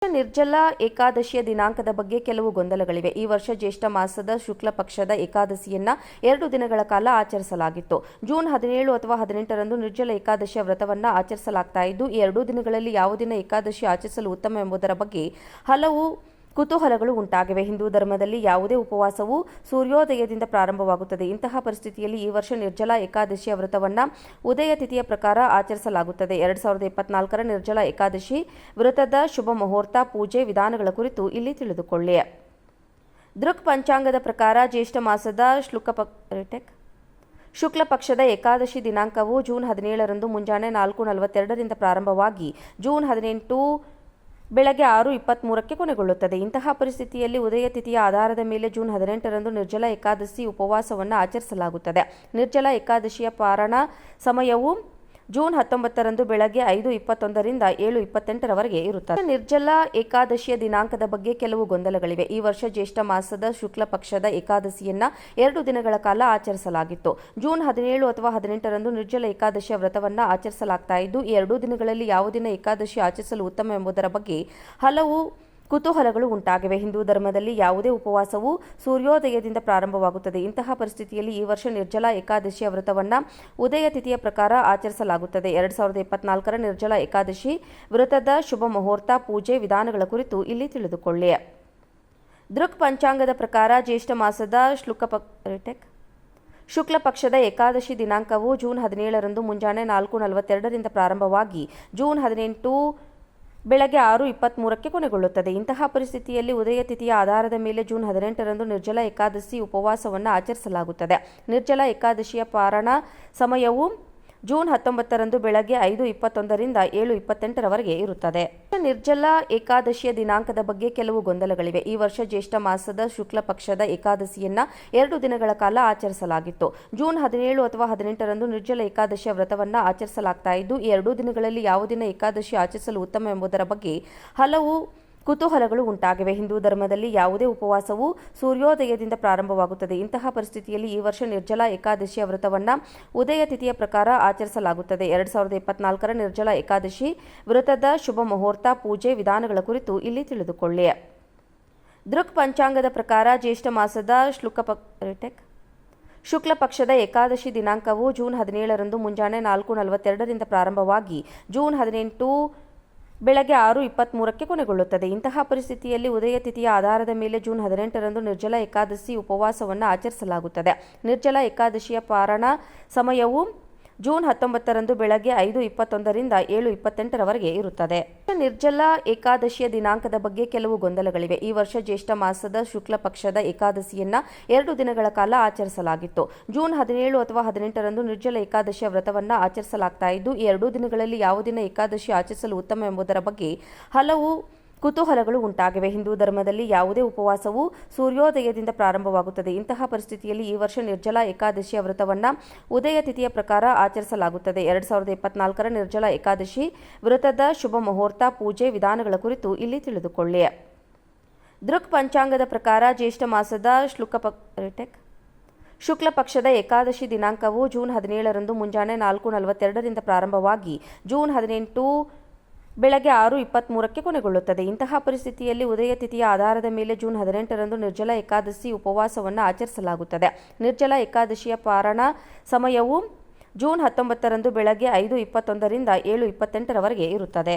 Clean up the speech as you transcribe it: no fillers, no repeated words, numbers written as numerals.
ನಿರ್ಜಲ ಏಕಾದಶಿಯ ದಿನಾಂಕದ ಬಗ್ಗೆ ಕೆಲವು ಗೊಂದಲಗಳಿವೆ. ಈ ವರ್ಷ ಜ್ಯೇಷ್ಠ ಮಾಸದ ಶುಕ್ಲ ಪಕ್ಷದ ಏಕಾದಶಿಯನ್ನ 2 ದಿನಗಳ ಕಾಲ ಆಚರಿಸಲಾಗಿತ್ತು. ಜೂನ್ 17 ಅಥವಾ 18ರಂದು ನಿರ್ಜಲ ಏಕಾದಶಿಯ ವ್ರತವನ್ನ ಆಚರಿಸಲಾಗ್ತಾ ಇದ್ದು, ಈ 2 ದಿನಗಳಲ್ಲಿ ಯಾವ ದಿನ ಏಕಾದಶಿ ಆಚರಿಸಲು ಉತ್ತಮ ಎಂಬುದರ ಬಗ್ಗೆ ಹಲವು ಕುತೂಹಲಗಳು ಉಂಟಾಗಿವೆ. ಹಿಂದೂ ಧರ್ಮದಲ್ಲಿ ಯಾವುದೇ ಉಪವಾಸವು ಸೂರ್ಯೋದಯದಿಂದ ಪ್ರಾರಂಭವಾಗುತ್ತದೆ. ಇಂತಹ ಪರಿಸ್ಥಿತಿಯಲ್ಲಿ ಈ ವರ್ಷ ನಿರ್ಜಲ ಏಕಾದಶಿಯ ವ್ರತವನ್ನು ಉದಯ ತಿಥಿಯ ಪ್ರಕಾರ ಆಚರಿಸಲಾಗುತ್ತದೆ. 2024ರ ನಿರ್ಜಲ ಏಕಾದಶಿ ವ್ರತದ ಶುಭ ಮುಹೂರ್ತ, ಪೂಜೆ ವಿಧಾನಗಳ ಕುರಿತು ಇಲ್ಲಿ ತಿಳಿದುಕೊಳ್ಳಿ. ದೃಕ್ ಪಂಚಾಂಗದ ಪ್ರಕಾರ ಜ್ಯೇಷ್ಠ ಮಾಸದ ಶುಕ್ಲ ಪಕ್ಷದ ಏಕಾದಶಿ ದಿನಾಂಕವು ಜೂನ್ 17ರಂದು ಮುಂಜಾನೆ 4:42ರಿಂದ ಪ್ರಾರಂಭವಾಗಿ ಜೂನ್ 18 ಬೆಳಗ್ಗೆ 6:23ಕ್ಕೆ ಕೊನೆಗೊಳ್ಳುತ್ತದೆ. ಇಂತಹ ಪರಿಸ್ಥಿತಿಯಲ್ಲಿ ಉದಯ ತಿಥಿಯ ಆಧಾರದ ಮೇಲೆ ಜೂನ್ 18ರಂದು ನಿರ್ಜಲ ಏಕಾದಶಿ ಉಪವಾಸವನ್ನು ಆಚರಿಸಲಾಗುತ್ತದೆ. ನಿರ್ಜಲ ಏಕಾದಶಿಯ ಪಾರಣ ಸಮಯವು ಜೂನ್ 19ರಂದು ಬೆಳಗ್ಗೆ 5:21ರಿಂದ 7:28ರವರೆಗೆ ಇರುತ್ತದೆ. ನಿರ್ಜಲ ಏಕಾದಶಿಯ ದಿನಾಂಕದ ಬಗ್ಗೆ ಕೆಲವು ಗೊಂದಲಗಳಿವೆ. ಈ ವರ್ಷ ಜ್ಯೇಷ್ಠ ಮಾಸದ ಶುಕ್ಲ ಪಕ್ಷದ ಏಕಾದಶಿಯನ್ನ 2 ದಿನಗಳ ಕಾಲ ಆಚರಿಸಲಾಗಿತ್ತು. ಜೂನ್ 17 ಅಥವಾ 18ರಂದು ನಿರ್ಜಲ ಏಕಾದಶಿಯ ವ್ರತವನ್ನ ಆಚರಿಸಲಾಗ್ತಾ ಇದ್ದು, ಈ 2 ದಿನಗಳಲ್ಲಿ ಯಾವ ದಿನ ಏಕಾದಶಿ ಆಚರಿಸಲು ಉತ್ತಮ ಎಂಬುದರ ಬಗ್ಗೆ ಹಲವು ಕುತೂಹಲಗಳು ಉಂಟಾಗಿವೆ. ಹಿಂದೂ ಧರ್ಮದಲ್ಲಿ ಯಾವುದೇ ಉಪವಾಸವು ಸೂರ್ಯೋದಯದಿಂದ ಪ್ರಾರಂಭವಾಗುತ್ತದೆ. ಇಂತಹ ಪರಿಸ್ಥಿತಿಯಲ್ಲಿ ಈ ವರ್ಷ ನಿರ್ಜಲ ಏಕಾದಶಿಯ ವ್ರತವನ್ನು ಉದಯ ತಿಥಿಯ ಪ್ರಕಾರ ಆಚರಿಸಲಾಗುತ್ತದೆ. 2024ರ ನಿರ್ಜಲ ಏಕಾದಶಿ ವ್ರತದ ಶುಭ ಮುಹೂರ್ತ, ಪೂಜೆ ವಿಧಾನಗಳ ಕುರಿತು ಇಲ್ಲಿ ತಿಳಿದುಕೊಳ್ಳಿ. ದೃಕ್ ಪಂಚಾಂಗದ ಪ್ರಕಾರ ಜ್ಯೇಷ್ಠ ಮಾಸದ ಶುಕ್ಲ ಪಕ್ಷದ ಏಕಾದಶಿ ದಿನಾಂಕವು ಜೂನ್ 17ರಂದು ಮುಂಜಾನೆ 4:42ರಿಂದ ಪ್ರಾರಂಭವಾಗಿ ಜೂನ್ 18 ಬೆಳಗ್ಗೆ 6:23ಕ್ಕೆ ಕೊನೆಗೊಳ್ಳುತ್ತದೆ. ಇಂತಹ ಪರಿಸ್ಥಿತಿಯಲ್ಲಿ ಉದಯ ತಿಥಿಯ ಆಧಾರದ ಮೇಲೆ ಜೂನ್ 18ರಂದು ನಿರ್ಜಲ ಏಕಾದಶಿ ಉಪವಾಸವನ್ನು ಆಚರಿಸಲಾಗುತ್ತದೆ. ನಿರ್ಜಲ ಏಕಾದಶಿಯ ಪಾರಣ ಸಮಯವು ಜೂನ್ 19ರಂದು ಬೆಳಗ್ಗೆ 5:21ರಿಂದ 7:28ರವರೆಗೆ ಇರುತ್ತದೆ. ನಿರ್ಜಲ ಏಕಾದಶಿಯ ದಿನಾಂಕದ ಬಗ್ಗೆ ಕೆಲವು ಗೊಂದಲಗಳಿವೆ. ಈ ವರ್ಷ ಜ್ಯೇಷ್ಠ ಮಾಸದ ಶುಕ್ಲ ಪಕ್ಷದ ಏಕಾದಶಿಯನ್ನ 2 ದಿನಗಳ ಕಾಲ ಆಚರಿಸಲಾಗಿತ್ತು. ಜೂನ್ 17 ಅಥವಾ 18ರಂದು ನಿರ್ಜಲ ಏಕಾದಶಿಯ ವ್ರತವನ್ನು ಆಚರಿಸಲಾಗ್ತಾ ಇದ್ದು, ಈ 2 ದಿನಗಳಲ್ಲಿ ಯಾವ ದಿನ ಏಕಾದಶಿ ಆಚರಿಸಲು ಉತ್ತಮ ಎಂಬುದರ ಬಗ್ಗೆ ಹಲವು ಕುತೂಹಲಗಳು ಉಂಟಾಗಿವೆ. ಹಿಂದೂ ಧರ್ಮದಲ್ಲಿ ಯಾವುದೇ ಉಪವಾಸವು ಸೂರ್ಯೋದಯದಿಂದ ಪ್ರಾರಂಭವಾಗುತ್ತದೆ. ಇಂತಹ ಪರಿಸ್ಥಿತಿಯಲ್ಲಿ ಈ ವರ್ಷ ನಿರ್ಜಲ ಏಕಾದಶಿಯ ವ್ರತವನ್ನು ಉದಯ ತಿಥಿಯ ಪ್ರಕಾರ ಆಚರಿಸಲಾಗುತ್ತದೆ. 2024ರ ನಿರ್ಜಲ ಏಕಾದಶಿ ವ್ರತದ ಶುಭ ಮುಹೂರ್ತ, ಪೂಜೆ ವಿಧಾನಗಳ ಕುರಿತು ಇಲ್ಲಿ ತಿಳಿದುಕೊಳ್ಳಿ. ದೃಕ್ ಪಂಚಾಂಗದ ಪ್ರಕಾರ ಜ್ಯೇಷ್ಠ ಮಾಸದ ಶುಕ್ಲ ಪಕ್ಷದ ಏಕಾದಶಿ ದಿನಾಂಕವು ಜೂನ್ 17ರಂದು ಮುಂಜಾನೆ 4:42ರಿಂದ ಪ್ರಾರಂಭವಾಗಿ ಜೂನ್ 18 ಬೆಳಗ್ಗೆ 6:23ಕ್ಕೆ ಕೊನೆಗೊಳ್ಳುತ್ತದೆ. ಇಂತಹ ಪರಿಸ್ಥಿತಿಯಲ್ಲಿ ಉದಯ ತಿಥಿಯ ಆಧಾರದ ಮೇಲೆ ಜೂನ್ 18ರಂದು ನಿರ್ಜಲ ಏಕಾದಶಿ ಉಪವಾಸವನ್ನು ಆಚರಿಸಲಾಗುತ್ತದೆ. ನಿರ್ಜಲ ಏಕಾದಶಿಯ ಪಾರಣ ಸಮಯವು ಜೂನ್ 19ರಂದು ಬೆಳಗ್ಗೆ 5:21ರಿಂದ 7:28ರವರೆಗೆ ಇರುತ್ತದೆ. ನಿರ್ಜಲ ಏಕಾದಶಿಯ ದಿನಾಂಕದ ಬಗ್ಗೆ ಕೆಲವು ಗೊಂದಲಗಳಿವೆ. ಈ ವರ್ಷ ಜ್ಯೇಷ್ಠ ಮಾಸದ ಶುಕ್ಲ ಪಕ್ಷದ ಏಕಾದಶಿಯನ್ನ 2 ದಿನಗಳ ಕಾಲ ಆಚರಿಸಲಾಗಿತ್ತು. ಜೂನ್ 17 ಅಥವಾ 18ರಂದು ನಿರ್ಜಲ ಏಕಾದಶಿಯ ವ್ರತವನ್ನು ಆಚರಿಸಲಾಗ್ತಾ ಇದ್ದು, ಈ 2 ದಿನಗಳಲ್ಲಿ ಯಾವ ದಿನ ಏಕಾದಶಿ ಆಚರಿಸಲು ಉತ್ತಮ ಎಂಬುದರ ಬಗ್ಗೆ ಹಲವು ಕುತೂಹಲಗಳು ಉಂಟಾಗಿವೆ. ಹಿಂದೂ ಧರ್ಮದಲ್ಲಿ ಯಾವುದೇ ಉಪವಾಸವು ಸೂರ್ಯೋದಯದಿಂದ ಪ್ರಾರಂಭವಾಗುತ್ತದೆ. ಇಂತಹ ಪರಿಸ್ಥಿತಿಯಲ್ಲಿ ಈ ವರ್ಷ ನಿರ್ಜಲ ಏಕಾದಶಿಯ ವ್ರತವನ್ನು ಉದಯ ತಿಥಿಯ ಪ್ರಕಾರ ಆಚರಿಸಲಾಗುತ್ತದೆ. 2024ರ ನಿರ್ಜಲ ಏಕಾದಶಿ ವ್ರತದ ಶುಭ ಮುಹೂರ್ತ, ಪೂಜೆ ವಿಧಾನಗಳ ಕುರಿತು ಇಲ್ಲಿ ತಿಳಿದುಕೊಳ್ಳಿ. ದೃಕ್ ಪಂಚಾಂಗದ ಪ್ರಕಾರ ಜ್ಯೇಷ್ಠ ಮಾಸದ ಶುಕ್ಲ ಪಕ್ಷದ ಏಕಾದಶಿ ದಿನಾಂಕವು ಜೂನ್ 17ರಂದು ಮುಂಜಾನೆ 4:42ರಿಂದ ಪ್ರಾರಂಭವಾಗಿ ಜೂನ್ 18 ಬೆಳಗ್ಗೆ 6:23ಕ್ಕೆ ಕೊನೆಗೊಳ್ಳುತ್ತದೆ. ಇಂತಹ ಪರಿಸ್ಥಿತಿಯಲ್ಲಿ ಉದಯ ತಿಥಿಯ ಆಧಾರದ ಮೇಲೆ ಜೂನ್ 18ರಂದು ನಿರ್ಜಲ ಏಕಾದಶಿ ಉಪವಾಸವನ್ನು ಆಚರಿಸಲಾಗುತ್ತದೆ. ನಿರ್ಜಲ ಏಕಾದಶಿಯ ಪಾರಣ ಸಮಯವು ಜೂನ್ 19ರಂದು ಬೆಳಗ್ಗೆ 5:21ರಿಂದ 7:28ರವರೆಗೆ ಇರುತ್ತದೆ.